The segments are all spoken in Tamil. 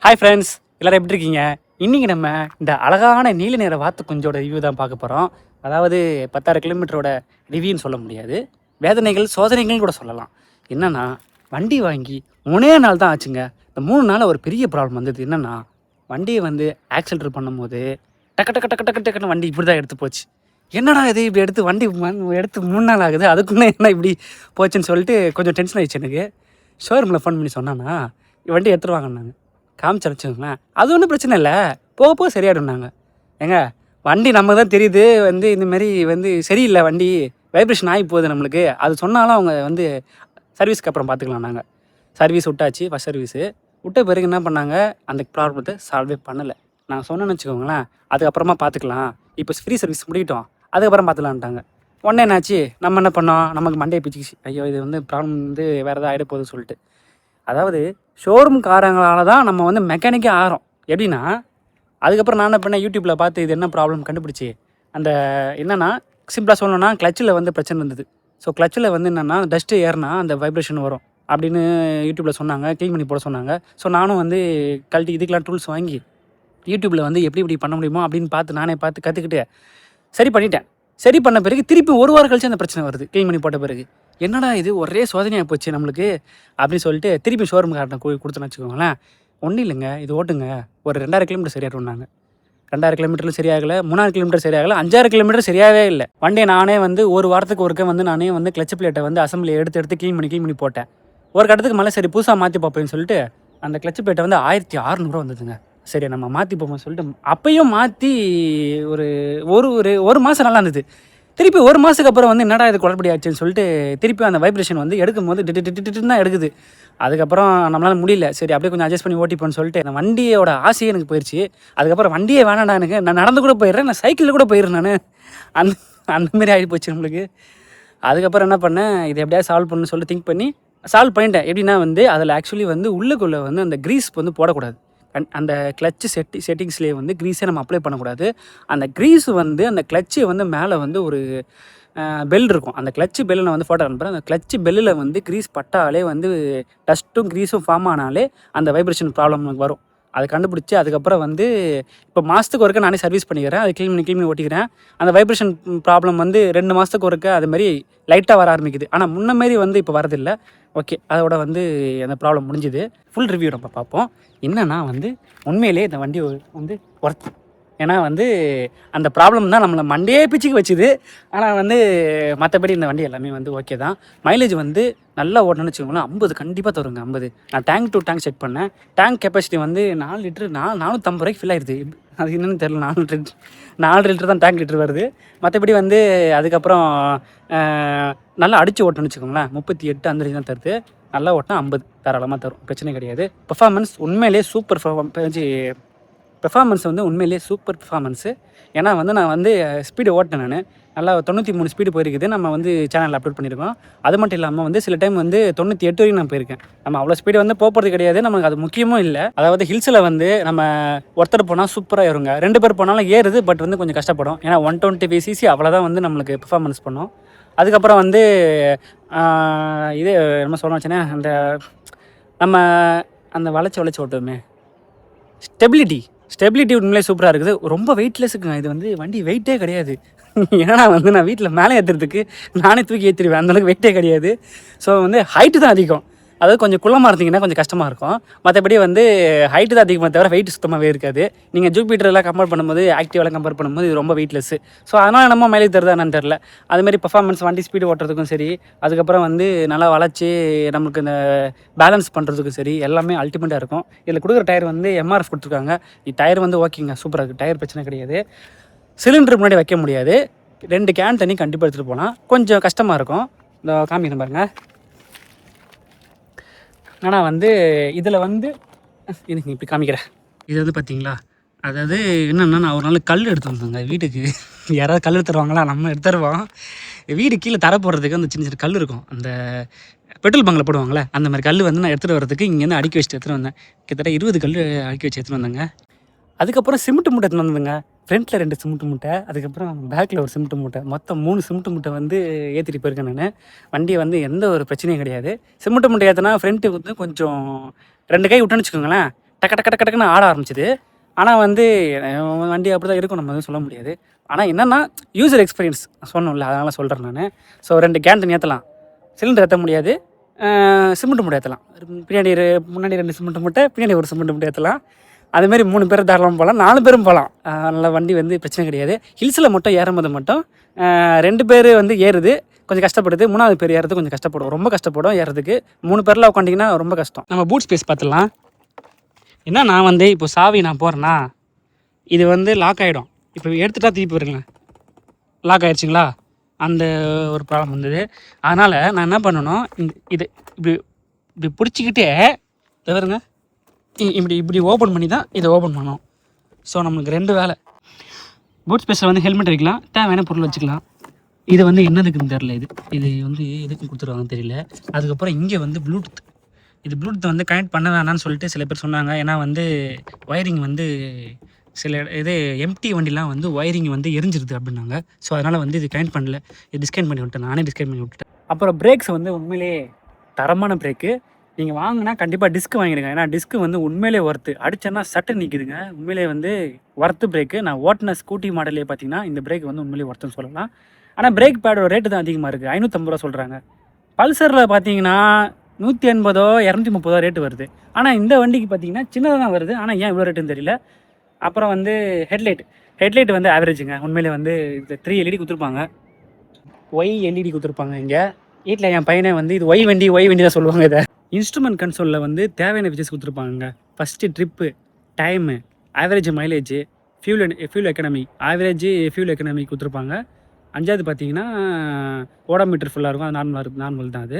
ஹாய் ஃப்ரெண்ட்ஸ், எல்லோரும் எப்படி இருக்கீங்க? இன்றைக்கி நம்ம இந்த அழகான நீல நிற வாத்து குஞ்சோட ரிவ்யூ தான் பார்க்க போகிறோம். அதாவது 10,000 கிலோமீட்டரோட ரிவ்யூன்னு சொல்ல முடியாது, வேதனைகள் சோதனைகள் கூட சொல்லலாம். என்னென்னா, வண்டி வாங்கி 3 நாள் தான் ஆச்சுங்க. இந்த 3 நாளில் ஒரு பெரிய ப்ராப்ளம் வந்தது. என்னென்னா, வண்டியை வந்து ஆக்சிலேட்டர் பண்ணும்போது டக்கு டக்கு டக்கு டக்கு டக்குன்னு வண்டி இப்படி தான் எடுத்து போச்சு. என்னடா இது இப்படி எடுத்து வண்டி எடுத்து 3 நாள் ஆகுது, அதுக்குள்ளே என்ன இப்படி போச்சுன்னு சொல்லிட்டு கொஞ்சம் டென்ஷன் ஆகிடுச்சு எனக்கு. ஷோரூமில் ஃபோன் பண்ணி சொன்னான்னா வண்டி எடுத்துகிட்டு வாங்கினாங்க. காமிச்சு வச்சுக்கோங்களேன், அது ஒன்றும் பிரச்சனை இல்லை, போக போக சரியாயிடும்னாங்க. ஏங்க, வண்டி நமக்கு தான் தெரியுது இந்தமாரி சரியில்லை, வண்டி வைப்ரேஷன் ஆகி போகுது நம்மளுக்கு, அது சொன்னாலும் அவங்க சர்வீஸ்க்கு அப்புறம் பார்த்துக்கலாம். நாங்கள் சர்வீஸ் விட்டாச்சு. ஃபஸ்ட் சர்வீஸு விட்ட பிறகு என்ன பண்ணாங்க, அந்த ப்ராப்ளத்தை சால்வே பண்ணலை. நாங்கள் சொன்னேன்னு வச்சுக்கோங்களேன், அதுக்கப்புறமா பார்த்துக்கலாம், இப்போ ஃப்ரீ சர்வீஸ் முடிக்கிட்டோம், அதுக்கப்புறம் பார்த்துக்கலான்ட்டாங்க. உடனே என்னாச்சு, நம்ம என்ன பண்ணோம், நமக்கு மண்டையை பிச்சுக்கிச்சு. ஐயோ, இது ப்ராப்ளம் வேறு எதாவது ஆகிட போகுதுன்னு சொல்லிட்டு. அதாவது ஷோரூம்காரங்களால் தான் நம்ம மெக்கானிக்கே ஆகிறோம். எப்படின்னா, அதுக்கப்புறம் நான் என்ன பண்ணேன், யூடியூப்பில் பார்த்து இது என்ன ப்ராப்ளம் கண்டுபிடிச்சி, அந்த என்னென்னா சிம்பிளாக சொல்லணும்னா கிளச்சில் பிரச்சனை இருந்தது. ஸோ கிளச்சில் என்னென்னா டஸ்ட்டு ஏறினா அந்த வைப்ரேஷன் வரும் அப்படின்னு யூடியூப்பில் சொன்னாங்க, க்ளீன் பண்ணி போட சொன்னாங்க. ஸோ நானும் கழட்டி இதுக்கெலாம் டூல்ஸ் வாங்கி யூடியூப்பில் எப்படி இப்படி பண்ண முடியுமோ அப்படின்னு நானே பார்த்து கற்றுக்கிட்டு சரி பண்ணிட்டேன். சரி பண்ண பிறகு திருப்பி 1 வாரம் கழிச்சு அந்த பிரச்சனை வருது. க்ளீன் பண்ணி போட்ட பிறகு என்னடா இது ஒரே சோதனையாக போச்சு நம்மளுக்கு அப்படின்னு சொல்லிட்டு திருப்பி ஷோரூம்காரனை கொடுத்தோன்னு வச்சுக்கோங்களேன். ஒன்றும் இல்லைங்க, இது ஓட்டுங்க, ஒரு 2000 கிலோமீட்டர் சரியாகிடும்னாங்க. 2000 கிலோமீட்டரில் சரியாகலை, 3000 கிலோமீட்டர் சரியாகலை, 5000 கிலோமீட்டர் சரியாகவே இல்லை. வண்டியை நானே 1 வாரத்துக்கு ஒருக்க நானே கிளச் பிளேட்டை அசம்பிளி எடுத்து க்ளீன் பண்ணி போட்டேன். ஒரு கட்டத்துக்கு மேலே சரி புதுசாக மாற்றி பார்ப்பேன்னு சொல்லிட்டு அந்த கிளச் பிளேட்டை 1600 வந்ததுங்க. சரி நம்ம மாற்றி போப்போம்னு சொல்லிட்டு அப்பையும் மாற்றி ஒரு ஒரு ஒரு மாதம் நல்லா இருந்தது. திருப்பி 1 மாதத்துக்கு அப்புறம் என்னடா இது குழப்படி ஆச்சுன்னு சொல்லிட்டு திருப்பி அந்த வைப்ரேஷன் எடுக்கும்போது டிட்டு தான் எடுக்குது. அதுக்கப்புறம் நம்மளால் முடியல, சரி அப்படியே கொஞ்சம் அட்ஜஸ்ட் பண்ணி ஓட்டிப்போன்னு சொல்லிட்டு அந்த வண்டியோட ஆசையே எனக்கு போயிடுச்சு. அதுக்கப்புறம் வண்டியே வேணாண்டா எனக்கு, நான் நடந்து கூட போயிடுறேன், நான் சைக்கிளில் கூட போயிடுறேன் நான், அந்தமாரி ஆகி போச்சு நம்மளுக்கு. அதுக்கப்புறம் என்ன பண்ணேன், இதை எப்படியாவது சால்வ் பண்ணணும்னு சொல்லிட்டு திங்க் பண்ணி சால்வ் பண்ணிட்டேன். எப்படின்னா அதில் ஆக்சுவலி உள்ளுக்குள்ளே அந்த க்ரீஸ் போடக்கூடாது. அந்த கிளச்சு செட்டிங்ஸ்லேயே க்ரீஸே நம்ம அப்ளை பண்ணக்கூடாது. அந்த க்ரீஸு அந்த கிளச்சு மேலே ஒரு பெல் இருக்கும். அந்த கிளச்சு பெல்லில் நான் ஃபோட்டோ அனுப்புகிறேன். அந்த கிளச்சு பெல்லில் க்ரீஸ் பட்டாலே டஸ்ட்டும் க்ரீஸும் ஃபார்ம் ஆனாலே அந்த வைப்ரேஷன் ப்ராப்ளம் வரும். அதை கண்டுபிடிச்சி அதுக்கப்புறம் இப்போ மாதத்துக்கு ஒருக்க நானே சர்வீஸ் பண்ணிக்கிறேன், அதை க்ளீன் பண்ணி ஓட்டிக்கிறேன். அந்த வைப்ரேஷன் ப்ராப்ளம் 2 மாதத்துக்கு ஒருக்க அதுமாரி லைட்டாக வர ஆரம்பிக்குது. ஆனால் முன்னமாரி இப்போ வரதில்லை. ஓகே, அதோட அந்த ப்ராப்ளம் முடிஞ்சுது. ஃபுல் ரிவ்யூ நம்ம பார்ப்போம். என்னென்னா உண்மையிலே இந்த வண்டி ஒர்த். ஏன்னா அந்த ப்ராப்ளம் தான் நம்மளை மண்டையே பிச்சுக்கு வச்சுது. ஆனால் மற்றபடி இந்த வண்டி எல்லாமே ஓகே தான். மைலேஜ் நல்லா ஓட்டணும்னு வச்சுக்கோங்களேன், 50 கண்டிப்பாக தருங்க. 50 நான் டேங்க் டு டேங்க் செக் பண்ணேன். டேங்க் கெப்பாசிட்டி 4 லிட்டரு 450 ரூபாய்க்கு ஃபில் ஆயிடுது. அது என்னென்னு தெரியல, 4 லிட்டர் தான் டேங்க் லிட்டர் வருது. மற்றபடி அதுக்கப்புறம் நல்லா அடித்து ஓட்டணும்னு வச்சுக்கோங்களேன், 38 அந்த தான் தருது. நல்லா ஓட்டினா 50 தாராளமாக தரும், பிரச்சனை கிடையாது. பெர்ஃபார்மன்ஸ் உண்மையிலே சூப்பர் பெர்ஃபார்மன்ஸ் உண்மையிலேயே சூப்பர் பெர்ஃபார்மன்ஸு. ஏன்னா நான் ஸ்பீடு ஓட்டினேன், நான் நல்லா 93 ஸ்பீடு போயிருக்குது. நம்ம சேனலில் அப்லோட் பண்ணியிருக்கோம். அது மட்டும் இல்லாமல் சில டைம் 98 வரைக்கும் நான் போயிருக்கேன். நம்ம அவ்வளோ ஸ்பீடு போகிறது கிடையாது, நமக்கு அது முக்கியமும் இல்லை. அதாவது ஹில்ஸில் நம்ம ஒருத்தர் போனால் சூப்பராக ஏறுங்க, 2 பேர் போனாலும் ஏறுது. பட் கொஞ்சம் கஷ்டப்படும். ஏன்னா 125 cc அவ்வளோதான் நம்மளுக்கு பெர்ஃபார்மன்ஸ் பண்ணும். அதுக்கப்புறம் இது என்ன சொல்ல வச்சுன்னா, நம்ம அந்த வளைச்சி ஓட்டுவோமே, ஸ்டெபிலிட்டி உண்மையிலே சூப்பராக இருக்குது. ரொம்ப வெயிட்லெஸ்ஸுக்குங்க, இது வண்டி வெயிட்டே கிடையாது. ஏன்னா நான் வீட்டில் மேலே ஏற்றுறதுக்கு நானே தூக்கி ஏற்றிடுவேன், அந்தளவுக்கு வெயிட்டே கிடையாது. ஸோ ஹைட்டு தான் அதிகம். அதாவது கொஞ்சம் குள்ளமாக இருந்தீங்கன்னா கொஞ்சம் கஷ்டமாக இருக்கும். மற்றபடி ஹைட்டு தான் அதிகமாக தவிர வெயிட் சுத்தமாகவே இருக்காது. நீங்கள் ஜூபிட்டர்லாம் கம்பேர் பண்ணும்போது, ஆக்டிவாலாம் கம்பேர் பண்ணும்போது இது ரொம்ப வெயிட்லெஸ்ஸு. ஸோ அதனால் நம்ம மைலேஜ் தருதா என்னன்னு தெரில. அதுமாரி பர்ஃபார்மன்ஸ் வண்டி ஸ்பீடு ஓட்டுறதுக்கும் சரி, அதுக்கப்புறம் நல்லா வளைச்சி நமக்கு இந்த பேலன்ஸ் பண்ணுறதுக்கும் சரி, எல்லாமே அல்டிமேட்டாக இருக்கும். இதில் கொடுக்குற டயர் எம்ஆர்எஃப் கொடுத்துருக்காங்க. டயர் ஓகேங்க, சூப்பராக இருக்குது, டயர் பிரச்சனை கிடையாது. சிலிண்டருக்கு முன்னாடி வைக்க முடியாது, 2 கேன் தண்ணி கண்டிப்பாக எடுத்துகிட்டு போனால் கொஞ்சம் கஷ்டமாக இருக்கும். இந்த காமிக்கிறேன் பாருங்கள். ஆனால் இதில் எனக்கு இப்படி காமிக்கிறேன். இது பார்த்தீங்களா, அதாவது என்னென்னா, நான் ஒரு நாள் கல் எடுத்து வந்தேங்க வீட்டுக்கு. யாராவது கல் எடுத்துருவாங்களா, நம்ம எடுத்துருவோம். வீடு கீழே தர போடுறதுக்கு அந்த சின்ன கல் இருக்கும், அந்த பெட்ரோல் பங்கில் போடுவாங்களே, அந்த மாதிரி கல் நான் எடுத்துகிட்டு வரதுக்கு இங்கேருந்து அடுக்கி வச்சுட்டு எடுத்துகிட்டு வந்தேன். கிட்டத்தட்ட 20 கல் அடுக்கி வச்சு எடுத்துகிட்டு வந்தேங்க. அதுக்கப்புறம் சிமெண்ட் மூட்டை எடுத்துன்னு வந்ததுங்க. ஃப்ரண்ட்டில் 2 சிமெண்ட் மூட்டை, அதுக்கப்புறம் பேக்கில் ஒரு சிமெண்ட் மூட்டை, மொத்தம் 3 சிமெண்ட் மூட்டை ஏற்றிட்டு போயிருக்கேன் நான். வண்டியை எந்த ஒரு பிரச்சனையும் கிடையாது. சிமெண்ட் மூட்டை ஏற்றினா ஃப்ரண்ட்டு கொஞ்சம் 2 கை விட்டோன்னு வச்சுக்கோங்களேன், டக்கு டக்கு டக்கு டக்குன்னு ஆட ஆரம்பிச்சிது. ஆனால் வந்து வண்டி அப்படி தான் இருக்கும், நம்ம எதுவும் சொல்ல முடியாது. ஆனால் என்னென்னா யூசர் எக்ஸ்பீரியன்ஸ் சொன்னோம்ல, அதனால் சொல்கிறேன் நான். ஸோ 2 கேன் தண்ணி ஏற்றலாம், சிலிண்டர் ஏற்ற முடியாது, சிமெண்ட் மூட்டை ஏற்றலாம். பின்னாடி முன்னாடி 2 சிமெண்ட் மூட்டை, பின்னாடி ஒரு சிமெண்ட் மூட்டை ஏற்றலாம். அதுமாரி 3 பேர் தாராளமாக போகலாம், 4 பேரும் போகலாம். அதனால் வண்டி வந்து பிரச்சனை கிடையாது. ஹில்ஸில் மட்டும் ஏறும்போது மட்டும் 2 பேர் வந்து ஏறுது கொஞ்சம் கஷ்டப்படுது, 3வது பேர் ஏறது கொஞ்சம் கஷ்டப்படும், ரொம்ப கஷ்டப்படும் ஏறதுக்கு. 3 பேரில் உட்காண்டிங்கன்னா ரொம்ப கஷ்டம். நம்ம பூட் ஸ்பேஸ் பார்த்துடலாம். ஏன்னா நான் வந்து இப்போ சாவி நான் போகிறேன்னா இது வந்து லாக் ஆகிடும். இப்போ எடுத்துட்டா திருப்பி வருங்களேன், லாக் ஆகிடுச்சிங்களா, அந்த ஒரு ப்ராப்ளம் வந்தது. அதனால் நான் என்ன பண்ணணும், இது இப்படி இப்படி பிடிச்சிக்கிட்டே தவிருங்க, இப்படி ஓப்பன் பண்ணி தான் இதை ஓப்பன் பண்ணணும். ஸோ நம்மளுக்கு 2 வேலை. பூட் ஸ்பேஸில் வந்து ஹெல்மெட் வைக்கலாம், தேவையான பொருள் வச்சுக்கலாம். இது வந்து என்னதுக்குன்னு தெரில, இது வந்து எதுக்கு கொடுத்துருவாங்கன்னு தெரியல. அதுக்கப்புறம் இங்கே வந்து ப்ளூடூத், இது ப்ளூடூத் வந்து கனெக்ட் பண்ண வேணான்னு சொல்லிட்டு சில பேர் சொன்னாங்க. ஏன்னா வந்து ஒயரிங் வந்து சில இது எம்டி வண்டிலாம் வந்து ஒயரிங் வந்து எரிஞ்சிருது அப்படின்னாங்க. ஸோ அதனால் வந்து இது கனெக்ட் பண்ணல, இது டிஸ்கனெக்ட் பண்ணி விட்டேன், நானே டிஸ்கனெக்ட் பண்ணி விட்டுட்டேன். அப்புறம் பிரேக்ஸ் வந்து உண்மையிலே தரமான பிரேக்கு. நீங்கள் வாங்கினா கண்டிப்பாக டிஸ்க் வாங்கிடுங்க. ஏன்னா டிஸ்க்கு வந்து உண்மையிலே ஒர்த்து, அடிச்சேன்னா சட்டு நிற்குதுங்க. உண்மையிலே வந்து ஒர்த்து பிரேக்கு. நான் ஓட்டின ஸ்கூட்டி மாடலே பார்த்தீங்கன்னா இந்த பிரேக் வந்து உண்மையிலே ஒர்த்துன்னு சொல்லலாம். ஆனால் பிரேக் பேடோட ரேட்டு தான் அதிகமாக இருக்குது, 550 ரூபா சொல்கிறாங்க. பல்சரில் பார்த்தீங்கன்னா 180 230 ரேட்டு வருது. ஆனால் இந்த வண்டிக்கு பார்த்தீங்கன்னா சின்னதாக தான் வருது. ஆனால் ஏன் இவ்வளோ ரேட்டுன்னு தெரியல. அப்புறம் வந்து ஹெட்லைட் வந்து ஆவரேஜுங்க. உண்மையிலே வந்து இந்த 3 LED கொடுத்துருப்பாங்க, ஒய் எல்இடி கொடுத்துருப்பாங்க. இங்கே வீட்டில் என் பையனை வந்து இது ஒய் வண்டி தான் சொல்லுவாங்க. இதை இன்ஸ்ட்ருமெண்ட் கன்சோலில் வந்து தேவையான ஃபீச்சர்ஸ் கொடுத்துருப்பாங்க. First trip, time, average mileage, fuel economy, fuel economy கொடுத்துருப்பாங்க. 5வது பார்த்தீங்கன்னா ஓடோமீட்டர் ஃபுல்லாக இருக்கும், அது நார்மல் தான் அது.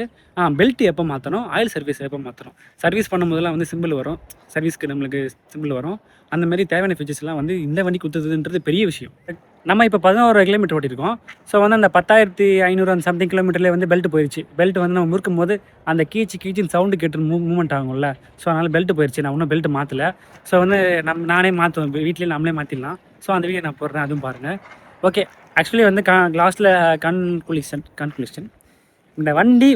பெல்ட் எப்போ மாற்றணும், ஆயில் சர்வீஸ் எப்போ மாற்றணும், சர்வீஸ் பண்ணும்போதெல்லாம் வந்து சிம்பிள் வரும், சர்வீஸ்க்கு நம்மளுக்கு சிம்பிள் வரும். அந்தமாரி தேவையான ஃபீச்சர்ஸ்லாம் வந்து இந்த வண்டி கொடுத்ததுன்றது பெரிய விஷயம். நம்ம இப்போ 11 கிலோமீட்டர் ஓட்டியிருக்கோம். ஸோ வந்து அந்த 10,500 அந்த சம்திங் கிலோமீட்டர்லேயே வந்து பெல்ட் போயிடுச்சு. பெல்ட் வந்து நம்ம முறுக்கும் போது அந்த கீச்சின்னு சவுண்டு கேட்டு மூவ்மெண்ட் ஆகும்ல. ஸோ அதனால் பெல்ட் போயிடுச்சு. நான் இன்னும் பெல்ட் மாற்றலை. ஸோ வந்து நானே மாற்றுவேன், வீட்லேயே நம்மளே மாற்றிடலாம். ஸோ அந்த வீடியோ நான் போடுறேன், அதுவும் பாருங்கள். ஓகே, ஆக்சுவலி வந்து லாஸ்ட்டில் கன்க்ளூஷன், இந்த வண்டி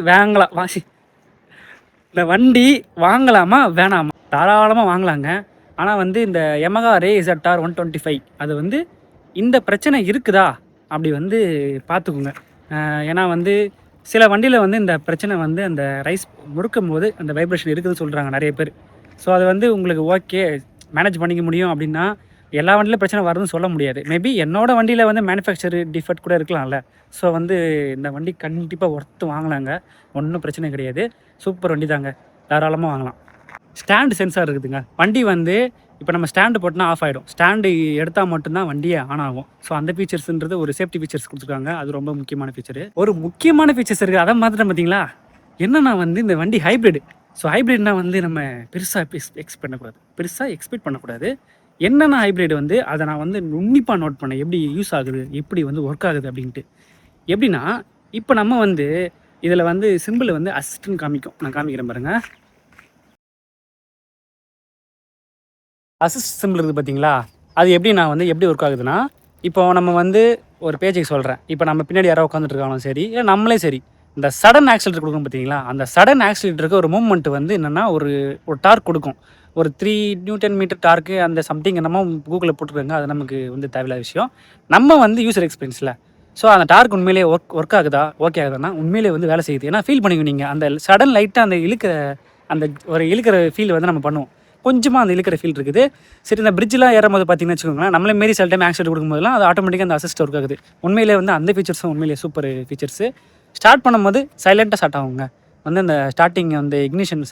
இந்த வண்டி வாங்கலாமா வேணாமா? தாராளமாக வாங்கலாங்க. ஆனால் வந்து இந்த யமஹா ரே ZR 125 அது வந்து இந்த பிரச்சனை இருக்குதா அப்படி வந்து பார்த்துக்குங்க. ஏன்னா வந்து சில வண்டியில் வந்து இந்த பிரச்சனை வந்து அந்த ரைஸ் முறுக்கும் போது அந்த வைப்ரேஷன் இருக்குதுன்னு சொல்கிறாங்க நிறைய பேர். ஸோ அது வந்து உங்களுக்கு ஓகே மேனேஜ் பண்ணிக்க முடியும் அப்படின்னா எல்லா வண்டியிலும் பிரச்சனை வருதுன்னு சொல்ல முடியாது. மேபி என்னோடய வண்டியில் வந்து மேனுஃபேக்சர் டிஃபெக்ட் கூட இருக்கலாம்ல. ஸோ வந்து இந்த வண்டி கண்டிப்பாக ஒர்த்து வாங்கலாங்க, ஒன்றும் பிரச்சனை கிடையாது. சூப்பர் வண்டி தாங்க, தாராளமாக வாங்கலாம். ஸ்டாண்டு சென்சார் இருக்குதுங்க. வண்டி வந்து இப்போ நம்ம ஸ்டாண்டு போட்டோன்னா ஆஃப் ஆகிடும், ஸ்டாண்டு எடுத்தால் மட்டும்தான் வண்டியே ஆன் ஆகும். ஸோ அந்த ஃபீச்சர்ஸ்ன்றது ஒரு சேஃப்டி ஃபீச்சர்ஸ் கொடுத்துருக்காங்க, அது ரொம்ப முக்கியமான ஃபீச்சரு. ஒரு முக்கியமான ஃபீச்சர்ஸ் இருக்குது, அதை மாத்திரம் பார்த்தீங்களா. என்னன்னா வந்து இந்த வண்டி ஹைப்ரிட். ஸோ ஹைப்ரிட்னா வந்து நம்ம பெருசாக எக்ஸ்பெக்ட் பண்ணக்கூடாது. என்னென்ன ஹைப்ரிட் வந்து அதை நான் வந்து உன்னிப்பாக நோட் பண்ணேன், எப்படி யூஸ் ஆகுது, எப்படி வந்து ஒர்க் ஆகுது அப்படின்ட்டு. எப்படின்னா இப்போ நம்ம வந்து இதில் வந்து சிம்பிள் வந்து அசிஸ்டன்ட் காமிக்கும், நான் காமிக்கிறேன் பாருங்கள். அசிஸ்ட் சிம்பிள் இருக்குது பார்த்தீங்களா, அது எப்படி ஒர்க் ஆகுதுன்னா, இப்போ நம்ம வந்து ஒரு பேஜுக்கு சொல்கிறேன், இப்போ நம்ம பின்னாடி யாரோ உட்காந்துட்டு இருக்காங்களோ சரி, இல்லை நம்மளே சரி, இந்த சடன் ஆக்சிலேட்டர் கொடுக்கும் பார்த்தீங்களா, அந்த சடன் ஆக்சிலேட்டருக்கு ஒரு மூவ்மெண்ட் வந்து என்னென்னா ஒரு டார்க் கொடுக்கும். ஒரு 3 நியூட்டன் மீட்டர் டார்க்கு அந்த சம்திங் என்னமோ கூகுளில் போட்டுருக்காங்க, அது நமக்கு வந்து தேவையில்லாத விஷயம். நம்ம வந்து யூசர் எக்ஸ்பீரியன்ஸில் ஸோ அந்த டார்க் உண்மையிலே ஒர்க் ஆகுதா, ஓகே ஆகுதுன்னா உண்மையிலே வந்து வேலை செய்யுது. ஏன்னா ஃபீல் பண்ணிக்குவீங்க அந்த சடன் லைட்டாக அந்த இழுக்கிற ஃபீல் வந்து நம்ம பண்ணுவோம். கொஞ்சமாக அந்த இழுக்கிற ஃபீல் இருக்குது. சரி, இந்த பிரிட்ஜெலாம் ஏறும்போது பார்த்தீங்கன்னு வச்சுக்கோங்களேன், நம்மளே மாரி சில டைம் ஆக்சிடென்ட் கொடுக்கும்போதெல்லாம் அது ஆட்டோமேட்டிக்காக அந்த அசிஸ்ட் ஒர்க் ஆகுது. உண்மையிலே வந்து அந்த ஃபீச்சர்ஸும் உண்மையிலே சூப்பர் ஃபீச்சர்ஸு. ஸ்டார்ட் பண்ணும்போது சைலண்ட்டாக ஸ்டார்ட் ஆகுங்க. வந்து அந்த ஸ்டார்டிங் அந்த இக்னிஷன்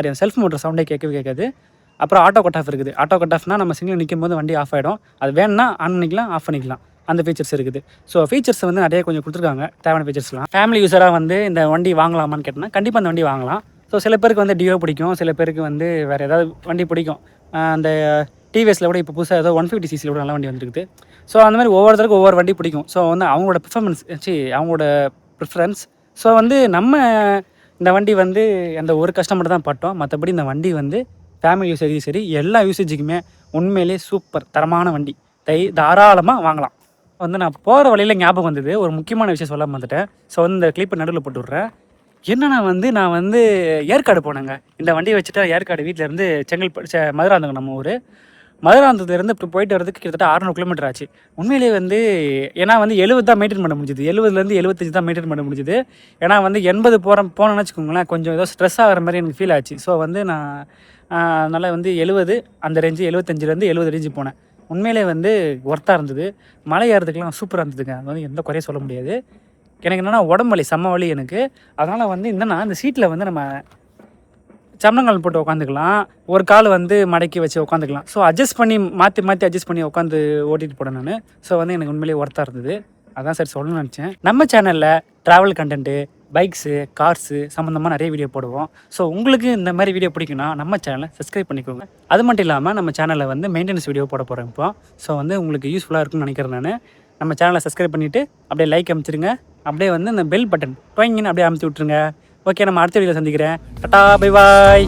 அந்த செல்ஃப் மோட்டர் சவுண்டே கேட்காது. அப்புறம் ஆட்டோ கட் ஆஃப் இருக்குது. ஆட்டோ கட் ஆஃப்னால் நம்ம சிக்னல் நிற்கும் போது வண்டி ஆஃப் ஆகிடும். அது வேணும்னா ஆன் பண்ணிக்கலாம், ஆஃப் பண்ணிக்கலாம், அந்த ஃபீச்சர்ஸ் இருக்குது. ஸோ ஃபீச்சர்ஸ் வந்து நிறைய கொஞ்சம் கொடுத்துருக்காங்க, தேவையான ஃபீச்சர்ஸ்லாம். ஃபேமிலி யூஸராக வந்து இந்த வண்டி வாங்கலாமான்னு கேட்டோன்னா கண்டிப்பாக அந்த வண்டி வாங்கலாம். ஸோ சில பேருக்கு வந்து டியோ பிடிக்கும், சில பேருக்கு வந்து வேறு ஏதாவது வண்டி பிடிக்கும். அந்த டிவிஎஸில் கூட இப்போ புதுசாக ஏதோ 150cc கூட நல்ல வண்டி வந்துருக்குது. ஸோ அந்த மாதிரி ஒவ்வொருத்தருக்கும் ஒவ்வொரு வண்டி பிடிக்கும். ஸோ வந்து அவங்களோட அவங்களோட ப்ரிஃபரன்ஸ். ஸோ வந்து நம்ம இந்த வண்டி வந்து அந்த ஒரு கஸ்டமர் தான் பட்டோம். மற்றபடி இந்த வண்டி வந்து ஃபேமிலி யூசேஜும் சரி, எல்லா யூசேஜுக்குமே உண்மையிலே சூப்பர் தரமான வண்டி, தாராளமாக வாங்கலாம். வந்து நான் போகிற வழியில் ஞாபகம் வந்தது, ஒரு முக்கியமான விஷயம் சொல்ல வந்துட்டேன். ஸோ வந்து இந்த கிளிப்பை நடுவில் போட்டு விட்றேன். என்னன்னா வந்து நான் வந்து ஏற்காடு போனேங்க. இந்த வண்டியை வச்சுட்டு ஏற்காடு வீட்டிலேருந்து மதுராந்தகம் நம்ம ஊர். மதுராந்தகத்துலேருந்து இப்போ போயிட்டு வரதுக்கு கிட்டத்தட்ட 600 கிலோமீட்டர் ஆச்சு. உண்மையிலேயே வந்து ஏன்னா வந்து 70 தான் மெயின்டெயின் பண்ண முடிஞ்சுது. 70லேருந்து 75 தான் மெயின்டெயின் பண்ண முடிஞ்சுது. ஏன்னா வந்து 80 போனேன்னு வச்சுக்கோங்களேன், கொஞ்சம் ஏதோ ஸ்ட்ரெஸ் ஆகிற மாதிரி எனக்கு ஃபீல் ஆச்சு. ஸோ வந்து நான் அதனால் வந்து 70 அந்த ரேஞ்சு 75லேருந்து 70 ரேஞ்சு போனேன். உண்மையிலே வந்து ஒர்த்தாக இருந்தது. மலை ஏறதுக்குலாம் சூப்பராக இருந்ததுங்க. அது வந்து எந்த குறையும் சொல்ல முடியாது. எனக்கு என்னென்னா உடம்பு வலி, செம்ம வலி எனக்கு. அதனால் வந்து என்னென்னா இந்த சீட்டில் வந்து நம்ம சமணங்கால் போட்டு உட்காந்துக்கலாம், ஒரு கால் வந்து மடக்கி வச்சு உட்காந்துக்கலாம். ஸோ அட்ஜஸ்ட் பண்ணி மாற்றி அட்ஜஸ்ட் பண்ணி உட்காந்து ஓட்டிகிட்டு போனேன் நான். ஸோ வந்து எனக்கு உண்மையிலேயே ஒர்த்தாக இருந்தது. அதான் சரி சொல்லணும்னு நினச்சேன். நம்ம சேனலில் ட்ராவல் கண்டென்ட்டு, பைக்ஸு, கார்ஸு சம்மந்தமாக நிறைய வீடியோ போடுவோம். ஸோ உங்களுக்கு இந்த மாதிரி வீடியோ பிடிக்குன்னா நம்ம சேனலை சப்ஸ்கிரைப் பண்ணிக்கோங்க. அது மட்டும் இல்லாமல் நம்ம சேனலில் வந்து மெயின்டெனன்ஸ் வீடியோ போட போகிறேன் இப்போ. ஸோ வந்து உங்களுக்கு யூஸ்ஃபுல்லாக இருக்குன்னு நினைக்கிறேன் நான். நம்ம சேனலை சப்ஸ்கிரைப் பண்ணிவிட்டு அப்படியே லைக் அமைச்சிருங்க. அப்படியே வந்து இந்த பெல் பட்டன் டொயிங்கன்னு அப்படியே அமைத்து விட்ருங்க. ஓகே, நம்ம அடுத்த வீடியோவில் சந்திக்கிறேன். Tata, bye bye.